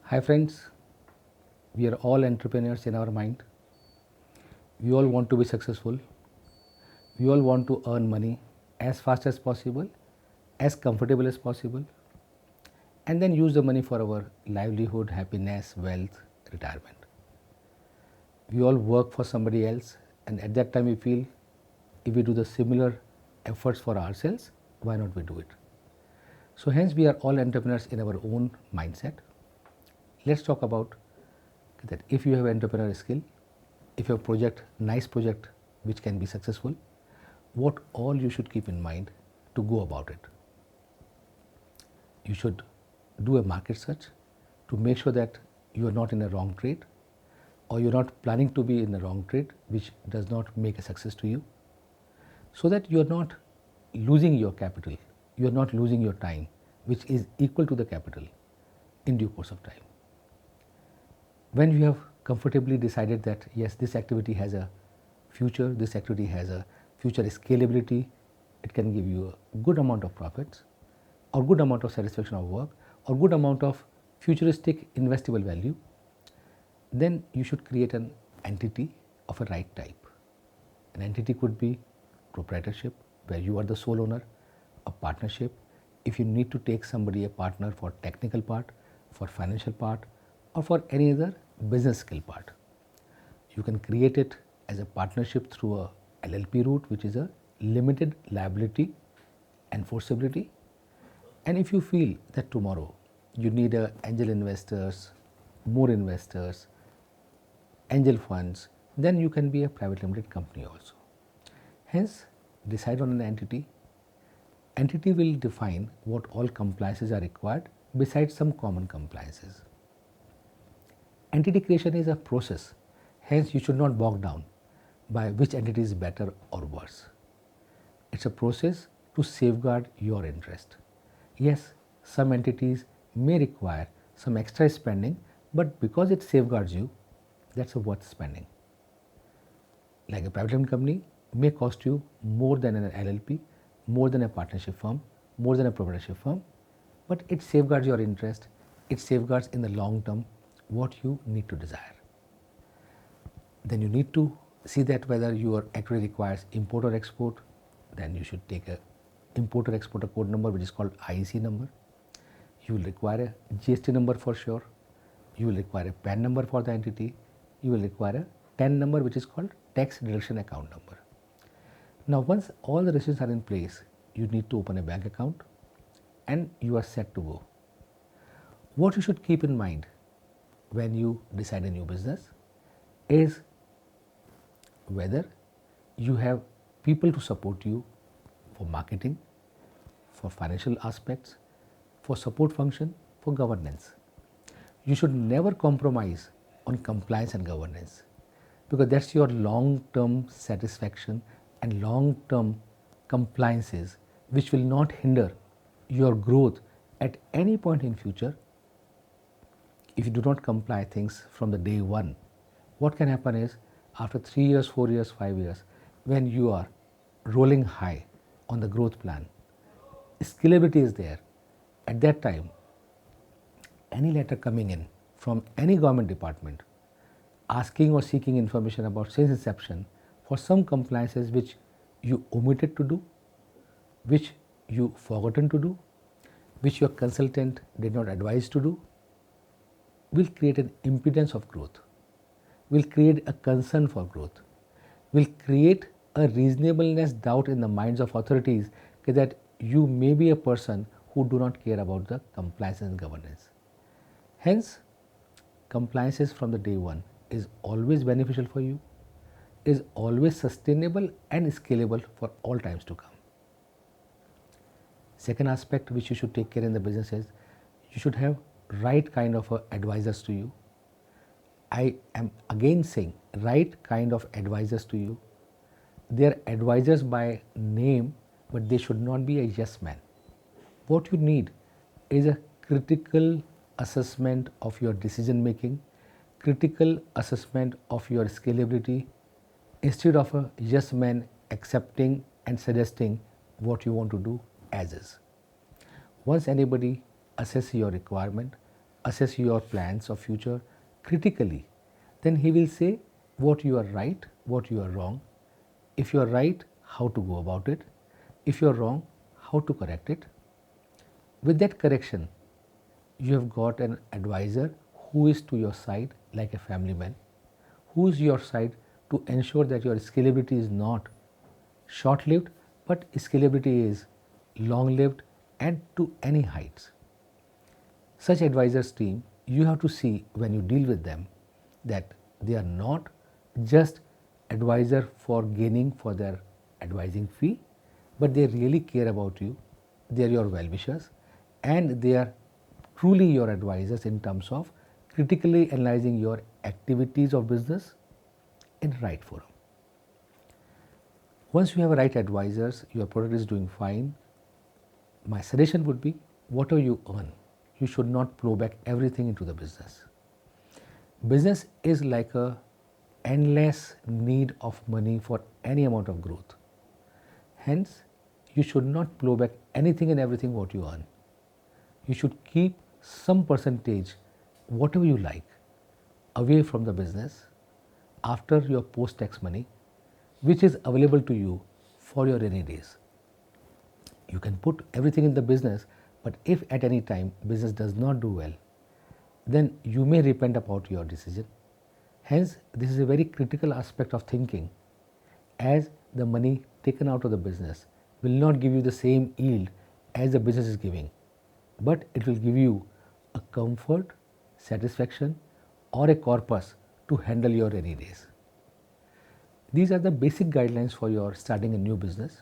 Hi friends, we are all entrepreneurs in our mind. We all want to be successful. We all want to earn money as fast as possible, as comfortable as possible, and then use the money for our livelihood, happiness, wealth, retirement. We all work for somebody else, and at that time we feel if we do the similar efforts for ourselves, why not we do it? So hence we are all entrepreneurs in our own mindset. Let's talk about that if you have entrepreneurial skill, if you have project, nice project which can be successful, what all you should keep in mind to go about it. You should do a market search to make sure that you are not in a wrong trade or you're not planning to be in the wrong trade which does not make a success to you, so that you're not losing your capital, you're not losing your time which is equal to the capital in due course of time. When you have comfortably decided that yes, this activity has a future, this activity has a future scalability, it can give you a good amount of profits or good amount of satisfaction of work or good amount of futuristic investable value, then you should create an entity of a right type. An entity could be proprietorship, where you are the sole owner, a partnership, if you need to take somebody a partner for technical part, for financial part, or for any other business skill part. You can create it as a partnership through a LLP route, which is a limited liability enforceability. And if you feel that tomorrow you need angel investors, more investors, angel funds, then you can be a private limited company also. Hence, decide on an entity. Entity will define what all compliances are required besides some common compliances. Entity creation is a process, hence you should not bog down by which entity is better or worse. It's a process to safeguard your interest. Yes, some entities may require some extra spending, but because it safeguards you, that's worth spending. Like a private limited company may cost you more than an LLP, more than a partnership firm, more than a proprietorship firm, but it safeguards your interest, it safeguards in the long term what you need to desire. Then you need to see that whether your activity requires import or export, then you should take a importer exporter code number which is called IEC number. You will require a GST number for sure. You will require a PAN number for the entity. You will require a TAN number which is called tax deduction account number. Now once all the restrictions are in place, you need to open a bank account and you are set to go. What you should keep in mind when you decide a new business is whether you have people to support you for marketing, for financial aspects, for support function, for governance. You should never compromise on compliance and governance because that's your long-term satisfaction and long-term compliances which will not hinder your growth at any point in future. If you do not comply things from the day one, what can happen is after 3 years, 4 years, 5 years, when you are rolling high on the growth plan, scalability is there. At that time, any letter coming in from any government department asking or seeking information about since inception for some compliances which you omitted to do, which you forgotten to do, which your consultant did not advise to do, will create an impedance of growth, will create a concern for growth, will create a reasonableness doubt in the minds of authorities that you may be a person who do not care about the compliance and governance. Hence, compliances from the day one is always beneficial for you, is always sustainable and scalable for all times to come. Second aspect which you should take care in the business is you should have right kind of advisors to you. I am again saying right kind of advisors to you. They are advisors by name, but they should not be a yes man. What you need is a critical assessment of your decision making, critical assessment of your scalability, instead of a yes man accepting and suggesting what you want to do as is. Once anybody assesses your requirement, assess your plans of future critically, then he will say what you are right, what you are wrong. If you are right, how to go about it. If you are wrong, how to correct it. With that correction, you have got an advisor who is to your side like a family man, who is your side to ensure that your scalability is not short lived, but scalability is long lived and to any heights. Such advisors team, you have to see when you deal with them that they are not just advisor for gaining for their advising fee, but they really care about you. They are your well-wishers and they are truly your advisors in terms of critically analyzing your activities of business in right forum. Once you have right advisors, your product is doing fine. My suggestion would be whatever you earn, you should not plow back everything into the business. Business is like a endless need of money for any amount of growth. Hence, you should not plow back anything and everything what you earn. You should keep some percentage, whatever you like, away from the business after your post-tax money, which is available to you for your rainy days. You can put everything in the business, but if at any time business does not do well, then you may repent about your decision. Hence, this is a very critical aspect of thinking, as the money taken out of the business will not give you the same yield as the business is giving, but it will give you a comfort, satisfaction, or a corpus to handle your rainy days. These are the basic guidelines for your starting a new business,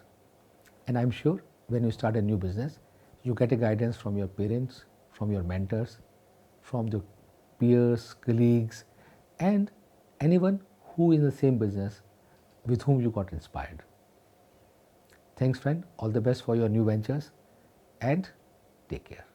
and I'm sure when you start a new business, you get a guidance from your parents, from your mentors, from the peers, colleagues, and anyone who is in the same business with whom you got inspired. Thanks, friend. All the best for your new ventures and take care.